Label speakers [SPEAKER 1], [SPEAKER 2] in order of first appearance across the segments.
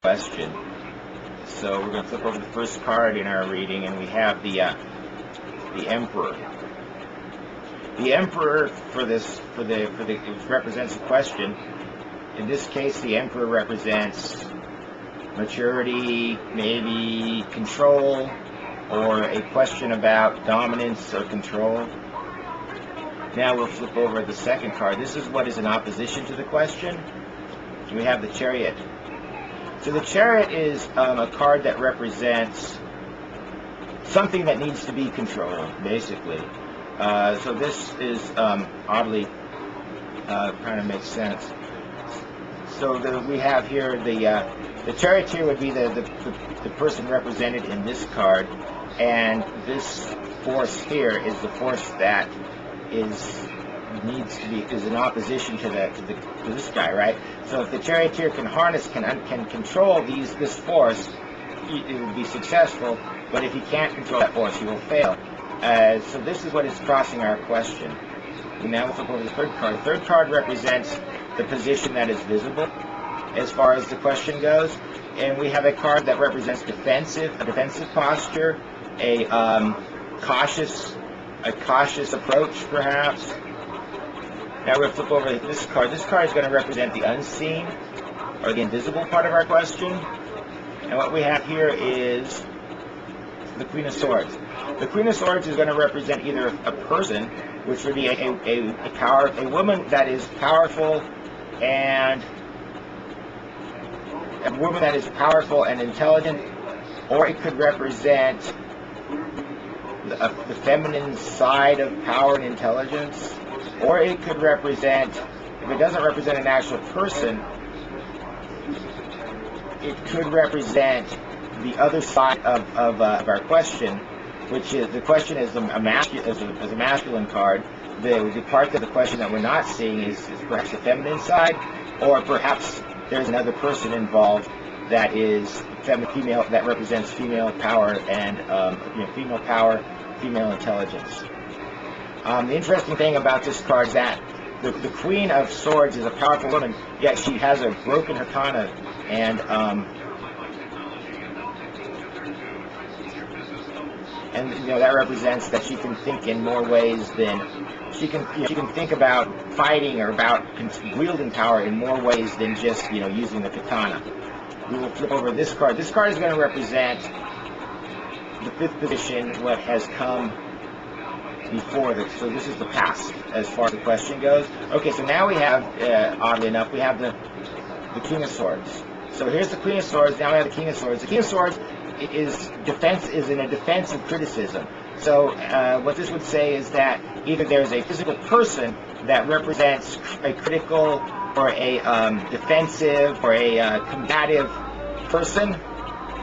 [SPEAKER 1] question. So we're going to flip over the first card in our reading, and we have the Emperor. The Emperor it represents a question. In this case, the Emperor represents maturity, maybe control, or a question about dominance or control. Now we'll flip over the second card. This is what is in opposition to the question. We have the Chariot. So the Chariot is a card that represents something that needs to be controlled, basically. So this is oddly kind of makes sense. So we have here the Charioteer would be the person represented in this card, and this force here is the force that is in opposition to this guy, right? So if the Charioteer can harness, can control this force, it would be successful. But if he can't control that force, he will fail. So this is what is crossing our question. And now we'll flip over the third card. The third card represents the position that is visible as far as the question goes, and we have a card that represents a defensive posture, a cautious approach, perhaps. Now we're going to flip over this card. This card is going to represent the unseen, or the invisible part of our question. And what we have here is the Queen of Swords. The Queen of Swords is going to represent either a person, which would be a woman that is powerful and intelligent, or it could represent the feminine side of power and intelligence, or it could represent, if it doesn't represent an actual person, it could represent the other side of our question, which is the question is a masculine card. The part of the question that we're not seeing is perhaps the feminine side, or perhaps there's another person involved that is female, that represents female power and female intelligence. The interesting thing about this card is that the Queen of Swords is a powerful woman, yet she has a broken katana, and that represents that she can think in more ways than she can think about fighting or about wielding power in more ways than just using the katana. We will flip over this card. This card is going to represent the fifth position, what has come before this. So this is the past as far as the question goes. Okay, so now we have, oddly enough, we have the King of Swords. So here's the Queen of Swords. Now we have the King of Swords. The King of Swords is in a defensive criticism. So what this would say is that either there's a physical person that represents a critical or a defensive or a combative person,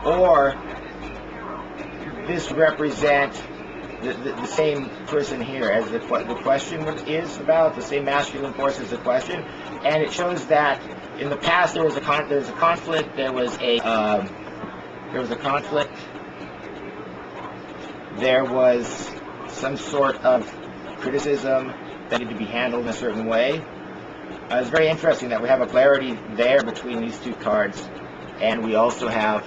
[SPEAKER 1] or this represents the same person here as the question is about, the same masculine force as the question. And it shows that in the past there was a conflict, there was some sort of criticism that needed to be handled in a certain way. It's very interesting that we have a polarity there between these two cards, and we also have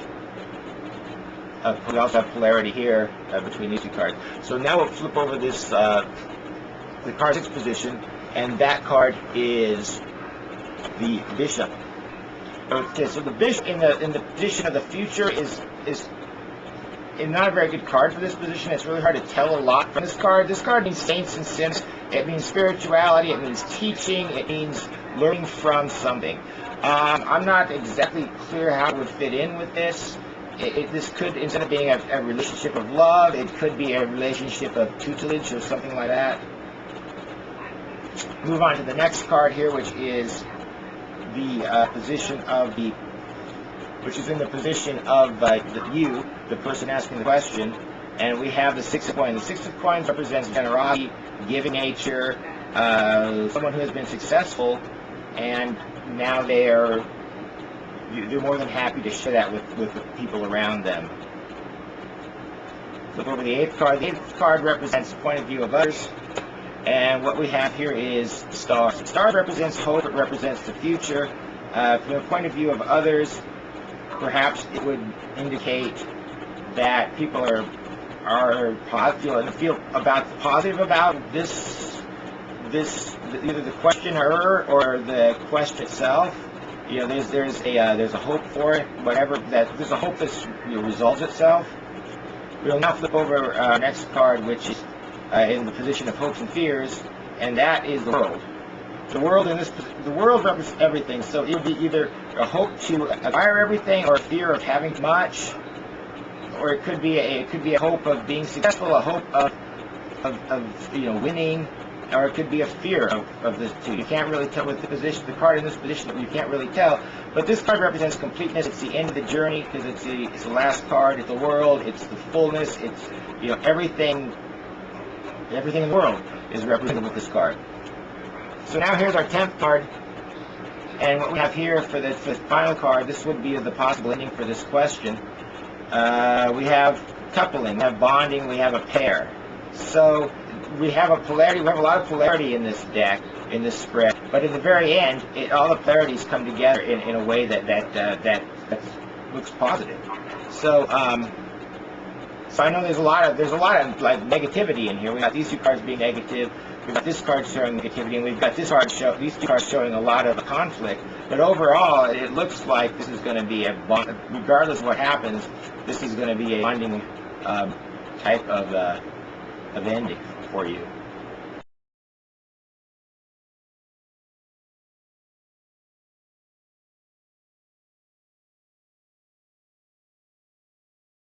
[SPEAKER 1] polarity here between these two cards. So now we'll flip over this the card 6 position, and that card is the Bishop. Okay, so the Bishop in the position of the future is not a very good card for this position. It's really hard to tell a lot from this card. This card means saints and sims. It means spirituality. It means teaching. It means learning from something. I'm not exactly clear how it would fit in with this. This could, instead of being a relationship of love, it could be a relationship of tutelage or something like that. Move on to the next card here, which is the position of which is in the position of the person asking the question, and we have the Six of Coins. The Six of Coins represents generosity, giving nature, someone who has been successful, and now they're more than happy to share that with the people around them. Flip over the 8th card. The 8th card represents the point of view of others, and what we have here is Star. Star represents hope. It represents the future. From the point of view of others, perhaps it would indicate that people are feel positive about this either the questioner or the question itself. You know, there's a hope for it, whatever that there's a hope that resolves itself. We'll now flip over our next card, which is in the position of hopes and fears, and that is the world. The world represents everything. So it would be either a hope to acquire everything, or a fear of having too much, or it could be a hope of being successful, a hope of winning, or it could be a fear of this too. You can't really tell with the card in this position. You can't really tell. But this card represents completeness. It's the end of the journey because it's the last card. It's the world. It's the fullness. It's everything. Everything in the world is represented with this card. So now here's our 10th card, and what we have here for the final card, this would be the possible ending for this question. We have coupling, we have bonding, we have a pair. So we have a polarity. We have a lot of polarity in this deck, in this spread. But in the very end, all the polarities come together in a way that looks positive. So so I know there's a lot of like negativity in here. We got these two cards being negative. We've got this card showing negativity, and we've got these two cards showing a lot of conflict. But overall, it looks like this is going to be regardless of what happens, this is going to be a bonding type of ending for you.